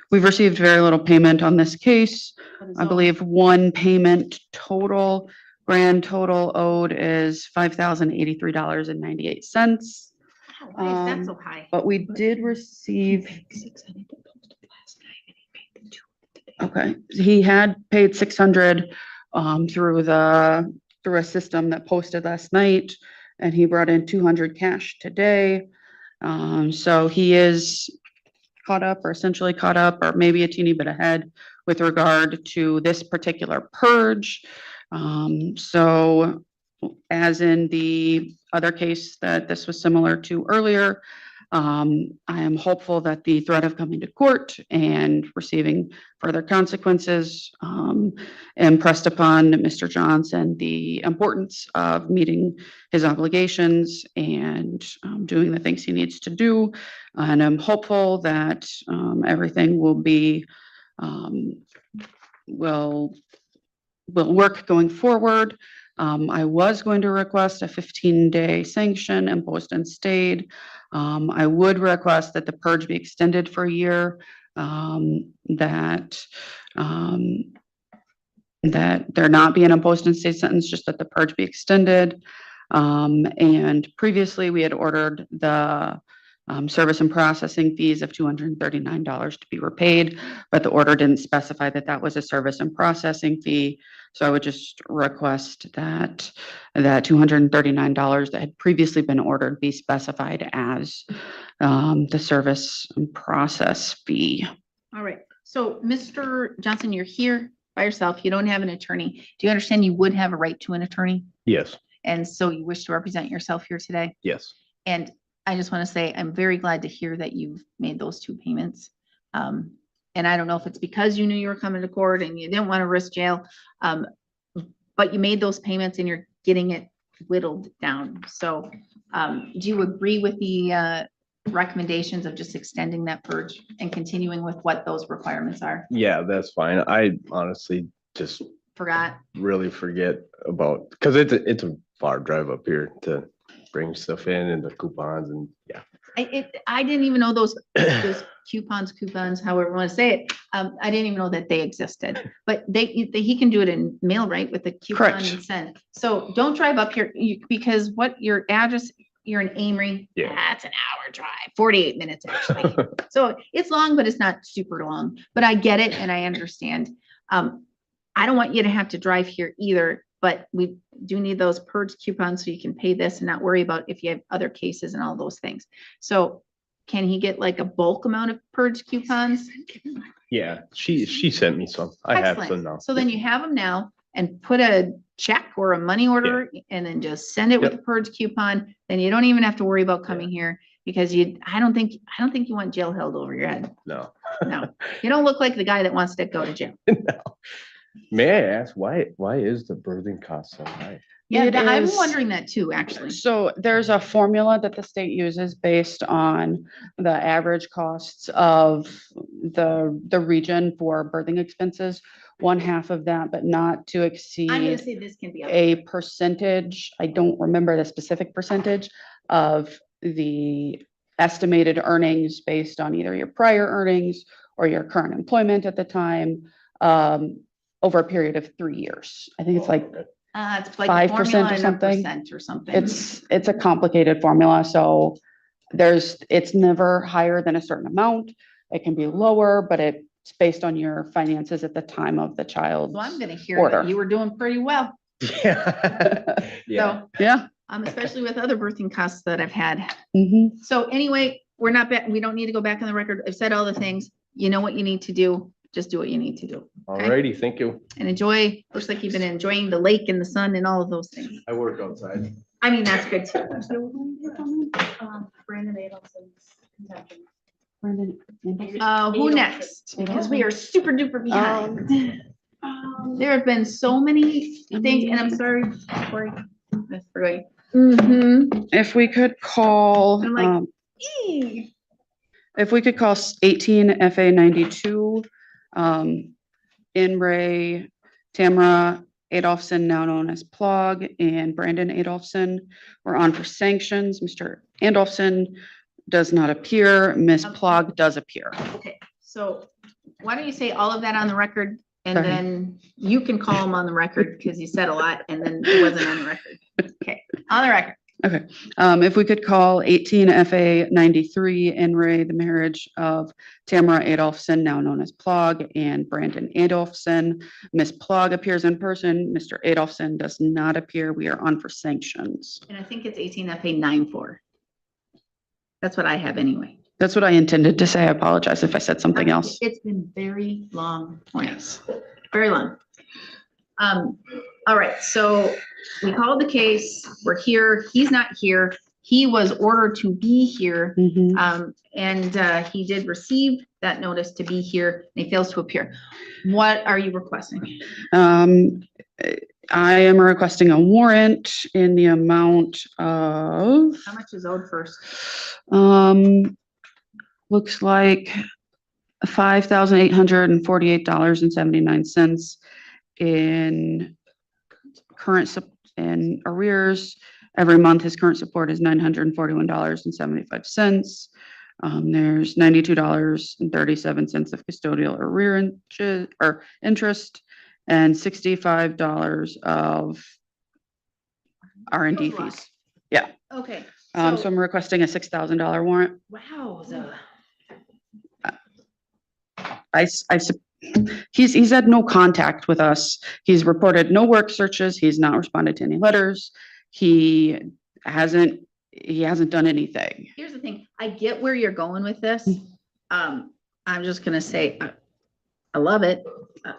we've received very little payment on this case. I believe one payment total, grand total owed is $5,083.98. Why is that so high? But we did receive, okay, he had paid 600 through a system that posted last night, and he brought in 200 cash today. So he is caught up, or essentially caught up, or maybe a teeny bit ahead with regard to this particular purge. So as in the other case that this was similar to earlier, I am hopeful that the threat of coming to court and receiving further consequences impressed upon Mr. Johnson the importance of meeting his obligations and doing the things he needs to do. And I'm hopeful that everything will be will work going forward. I was going to request a 15-day sanction imposed and stayed. I would request that the purge be extended for a year, that there not be an imposed and stayed sentence, just that the purge be extended. And previously we had ordered the service and processing fees of $239 to be repaid, but the order didn't specify that that was a service and processing fee. So I would just request that that $239 that had previously been ordered be specified as the service and process fee. All right. So Mr. Johnson, you're here by yourself. You don't have an attorney. Do you understand you would have a right to an attorney? Yes, And so you wish to represent yourself here today? yes. And I just want to say, I'm very glad to hear that you've made those 2 payments. And I don't know if it's because you knew you were coming to court and you didn't want to risk jail, but you made those payments and you're getting it whittled down. So do you agree with the recommendations of just extending that purge and continuing with what those requirements are? Yeah, that's fine. I honestly just Forgot? really forget about, because it's a far drive up here to bring stuff in and the coupons and yeah. I didn't even know those coupons, however you want to say it. I didn't even know that they existed, but he can do it in mail, right? With the coupon Correct. and send. So don't drive up here because what your address, you're in Amory. Yeah. That's an hour drive, 48 minutes actually. So it's long, but it's not super long, but I get it. And I understand. I don't want you to have to drive here either, but we do need those purge coupons so you can pay this and not worry about if you have other cases and all those things. So can he get like a bulk amount of purge coupons? Yeah, she sent me some. I have some Excellent. now. So then you have them now and put a check or a money order and then just send it with a purge coupon. Then you don't even have to worry about coming here because I don't think you want jail held over your head. No. No, you don't look like the guy that wants to go to jail. No. May I ask why is the birthing cost so high? Yeah, It I'm is- wondering that too, actually. So there's a formula that the state uses based on the average costs of the region for birthing expenses. 1/2 of that, but not to I'm gonna exceed say this can be up. a percentage, I don't remember the specific percentage of the estimated earnings based on either your prior earnings or your current employment at the time, over a period of 3 years. I think it's like It's like 5% formula or and a something. percent or something. it's a complicated formula, so it's never higher than a certain amount. It can be lower, but it's based on your finances at the time of the child's. So I'm gonna hear order. that you were doing pretty well. Yeah. Yeah. So, Yeah. especially with other birthing costs that I've had. Mhm. So anyway, we're not back, we don't need to go back on the record. I've said all the things. You know what you need to do. Just do what you need to do. Alrighty, thank you. And enjoy, looks like you've been enjoying the lake and the sun and all of those things. I work outside. I mean, that's good too. Brandon Adelson's contention. Who next? Because we are super duper behind. There have been so many things, and I'm sorry, Corey. I forgot. If we could call, I'm like, if we could call 18 FA 92, In Ray, Tamara Adolphson, now known as Plog, and Brandon Adolphson were on for sanctions. Mr. Adolphson does not appear. Ms. Plog does appear. Okay, so why don't you say all of that on the record? And Sorry. then you can call them on the record because you said a lot and then it wasn't on the record. Okay, on the record. Okay, if we could call 18 FA 93 In Ray, the marriage of Tamara Adolphson, now known as Plog, and Brandon Adolphson. Ms. Plog appears in person. Mr. Adolphson does not appear. We are on for sanctions. And I think it's 18 FA 94. That's what I have anyway. That's what I intended to say. I apologize if I said something else. It's been very long points, very long. All right, so we called the case. We're here. He's not here. He was ordered to be here. Mhm. And he did receive that notice to be here, and he fails to appear. What are you requesting? I am requesting a warrant in the amount of, How much is owed first? looks like $5,848.79 in in arrears. Every month, his current support is $941.75. There's $92.37 of custodial interest, and $65 of R&D fees. Yeah. Okay. So I'm requesting a $6,000 warrant. Wow. He's had no contact with us. He's reported no work searches. He's not responded to any letters. He hasn't done anything. Here's the thing. I get where you're going with this. I'm just gonna say, I love it.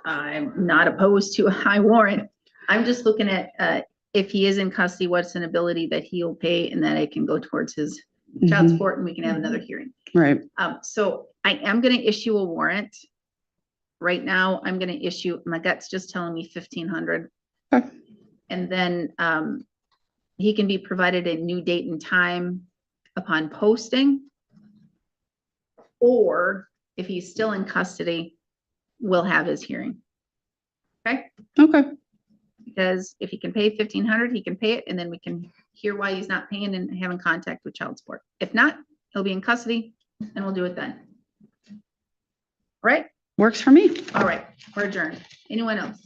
I'm not opposed to a high warrant. I'm just looking at, if he is in custody, what's an ability that he'll pay, and that it can go towards his child support, and we can have another hearing. Right. So I am gonna issue a warrant. Right now, I'm gonna issue, my gut's just telling me 1,500. Okay. And then, he can be provided a new date and time upon posting. Or if he's still in custody, we'll have his hearing. Okay? Okay. Because if he can pay 1,500, he can pay it, and then we can hear why he's not paying and having contact with child support. If not, he'll be in custody, and we'll do it then. All right? Works for me. All right, we're adjourned. Anyone else?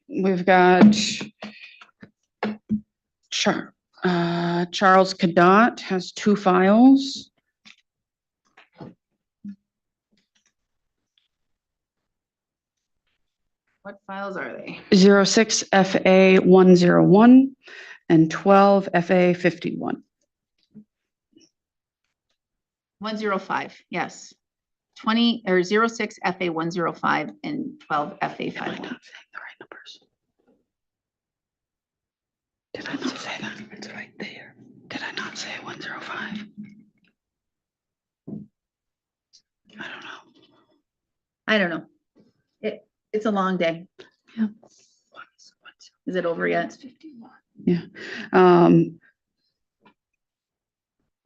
We've got Charles Cadot has 2 files. What files are they? 06 FA 101 and 12 FA 51. 105, yes. 20 or 06 FA 105 and 12 FA 51. Am I not saying the right numbers? Did I not say that? It's right there. Did I not say 105? I don't know. It's a long day. Yeah. Is it over yet? Yeah.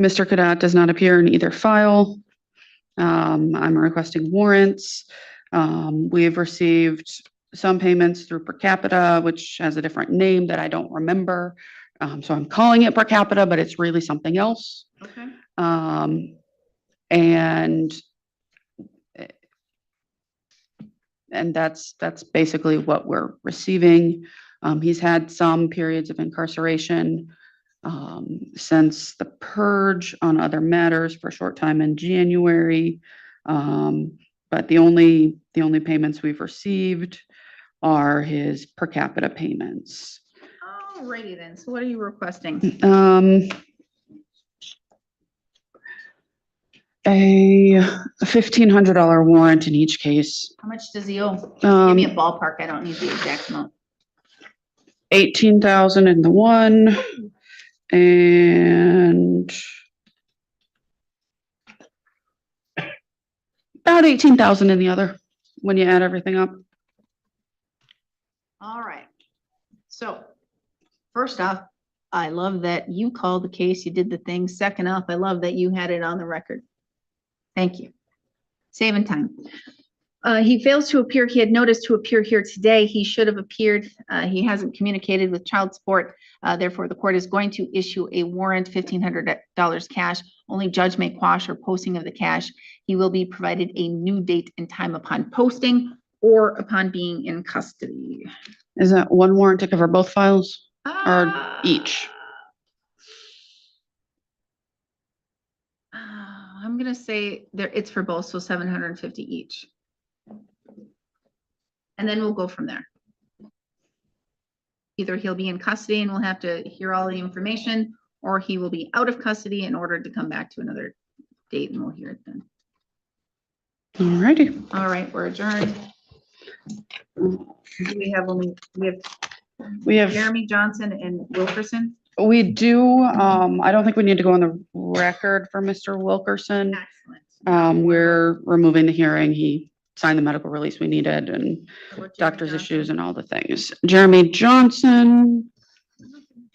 Mr. Cadot does not appear in either file. I'm requesting warrants. We have received some payments through per capita, which has a different name that I don't remember. So I'm calling it per capita, but it's really something else. Okay. And that's basically what we're receiving. He's had some periods of incarceration since the purge on other matters for a short time in January. But the only payments we've received are his per capita payments. Alrighty then. So what are you requesting? A $1,500 warrant in each case. How much does he owe? Give me a ballpark. I don't need the exact amount. 18,000 in the one and about 18,000 in the other when you add everything up. All right. So first off, I love that you called the case. You did the thing. Second off, I love that you had it on the record. Thank you. Saving time. He fails to appear. He had noticed to appear here today. He should have appeared. He hasn't communicated with child support. Therefore, the court is going to issue a warrant, $1,500 cash. Only judge may quash or posting of the cash. He will be provided a new date and time upon posting or upon being in custody. Is that one warrant to cover both files or each? I'm gonna say there, it's for both, so 750 each. And then we'll go from there. Either he'll be in custody and we'll have to hear all the information, or he will be out of custody in order to come back to another date and we'll hear it then. Alrighty. All right, we're adjourned. We have We have, Jeremy Johnson and Wilkerson. we do, I don't think we need to go on the record for Mr. Wilkerson. Excellent. We're removing the hearing. He signed the medical release we needed and How about Jeremy doctor's Johnson? issues and all the things. Jeremy Johnson,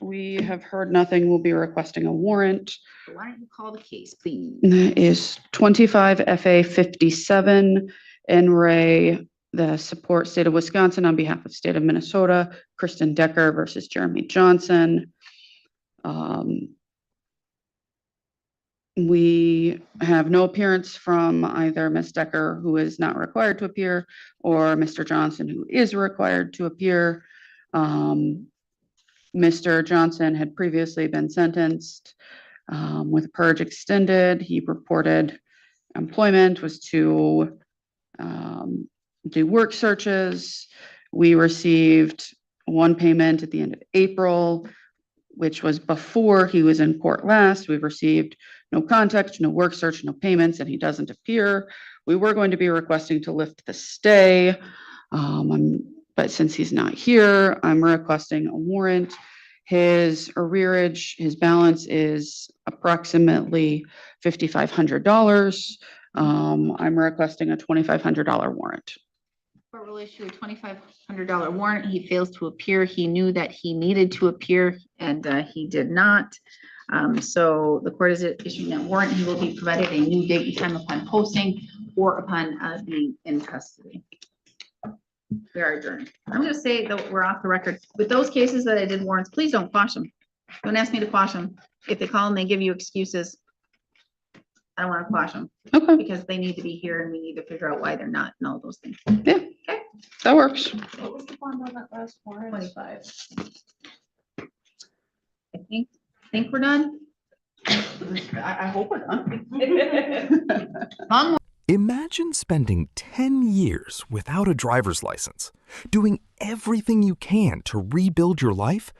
we have heard nothing. We'll be requesting a warrant. Why don't you call the case, please? That is 25 FA 57 N. Ray, the support state of Wisconsin on behalf of state of Minnesota, Kristen Decker versus Jeremy Johnson. We have no appearance from either Ms. Decker, who is not required to appear, or Mr. Johnson, who is required to appear. Mr. Johnson had previously been sentenced with a purge extended. He reported employment was to do work searches. We received one payment at the end of April, which was before he was in court last. We've received no contact, no work search, no payments, and he doesn't appear. We were going to be requesting to lift the stay, but since he's not here, I'm requesting a warrant. His arrearage, his balance is approximately $5,500. I'm requesting a $2,500 warrant. Court will issue a $2,500 warrant. He fails to appear. He knew that he needed to appear and he did not. So the court is issuing that warrant. He will be provided a new date and time upon posting or upon being in custody. We are adjourned. I'm going to say that we're off the record. With those cases that I did warrants, please don't quash them. Don't ask me to quash them. If they call and they give you excuses, I don't want to quash them. Okay. Because they need to be here and we need to figure out why they're not and all those things. Yeah. Okay. That works. What was the bond on that last warrant? 25. I think we're done. I hope we're done. Long Imagine spending 10 years without a driver's license, doing everything you can to rebuild your life,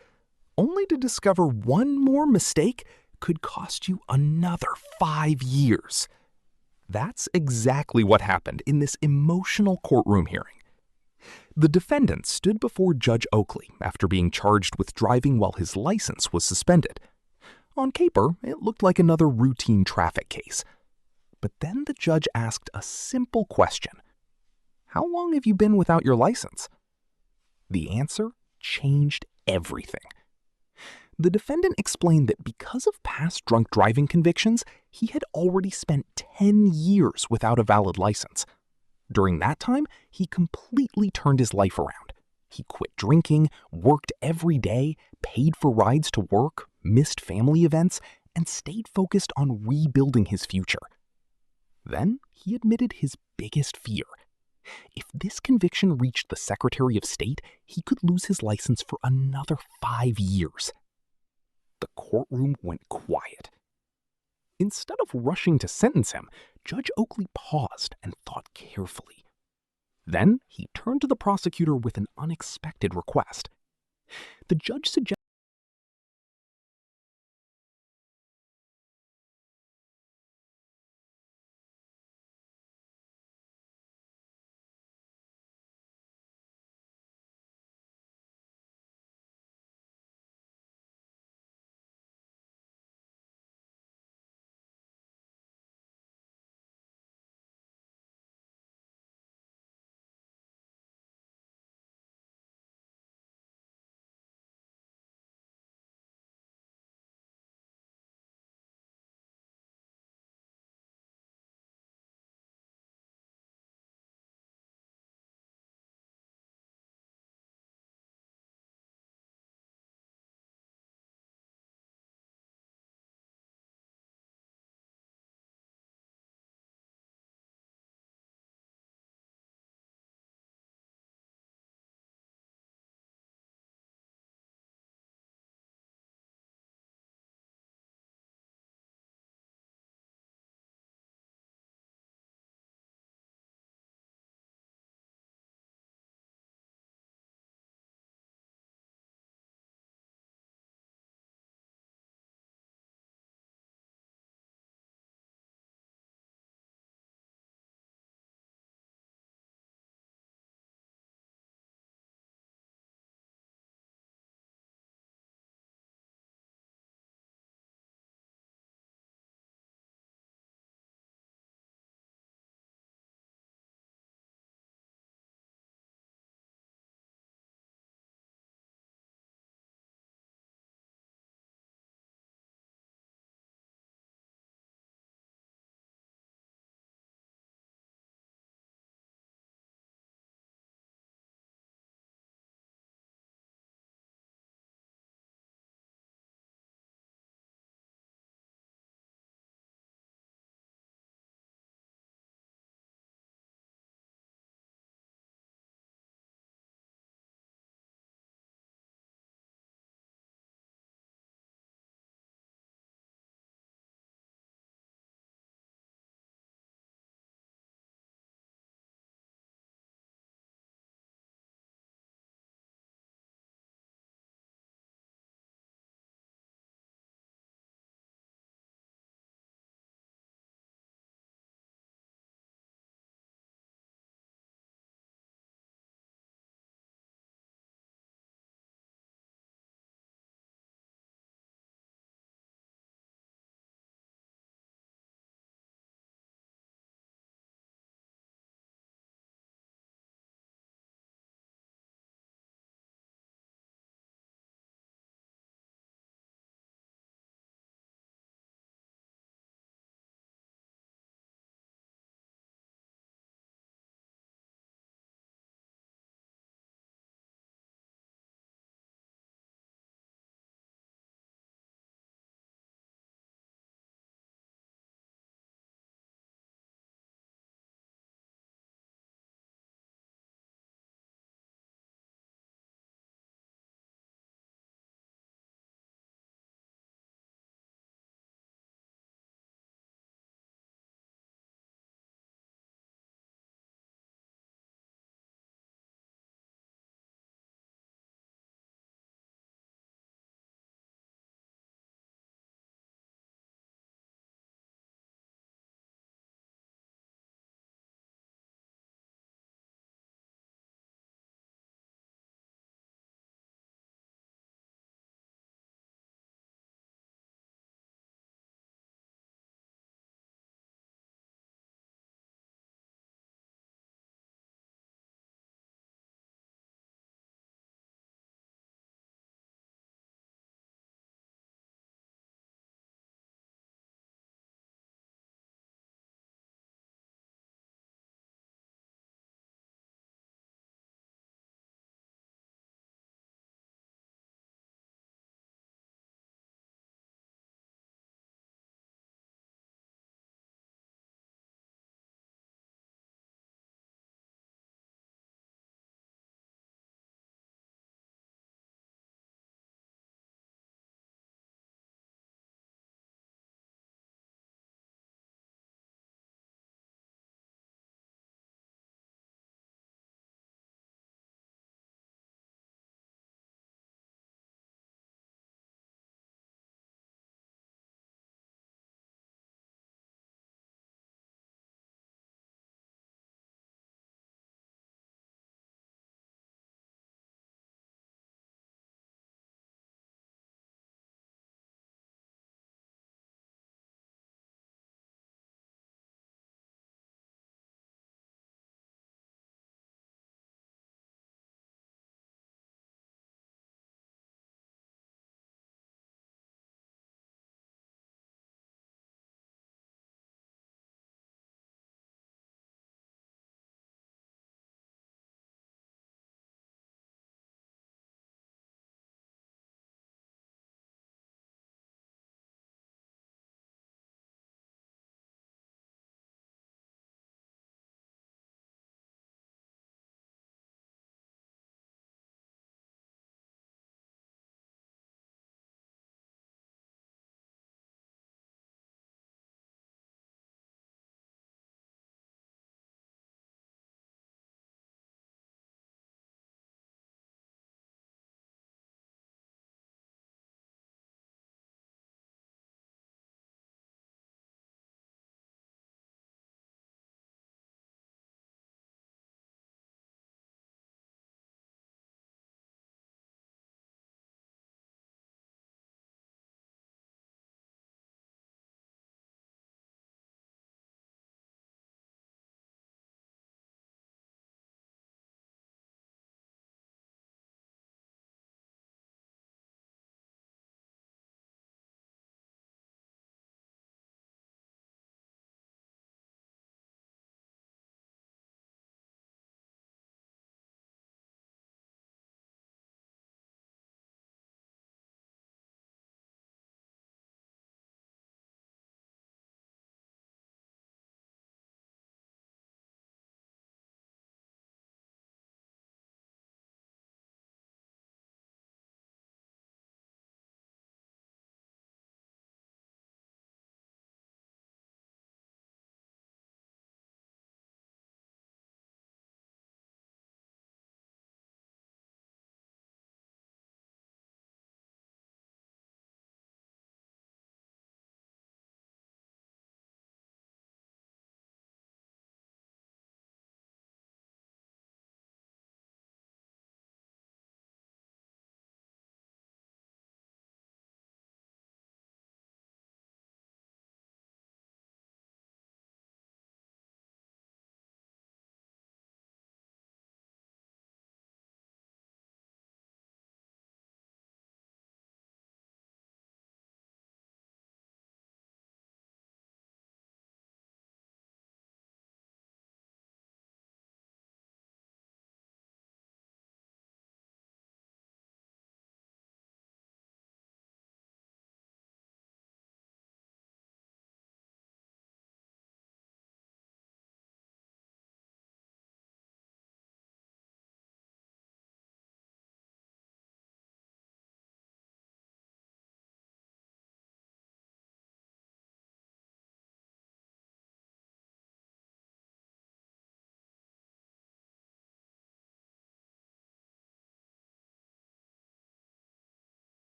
only to discover one more mistake could cost you another 5 years. That's exactly what happened in this emotional courtroom hearing. The defendant stood before Judge Oakley after being charged with driving while his license was suspended. On paper, it looked like another routine traffic case. But then the judge asked a simple question. How long have you been without your license? The answer changed everything. The defendant explained that because of past drunk driving convictions, he had already spent 10 years without a valid license. During that time, he completely turned his life around. He quit drinking, worked every day, paid for rides to work, missed family events, and stayed focused on rebuilding his future. Then he admitted his biggest fear. If this conviction reached the Secretary of State, he could lose his license for another 5 years. The courtroom went quiet. Instead of rushing to sentence him, Judge Oakley paused and thought carefully. Then he turned to the prosecutor with an unexpected request. The judge suggested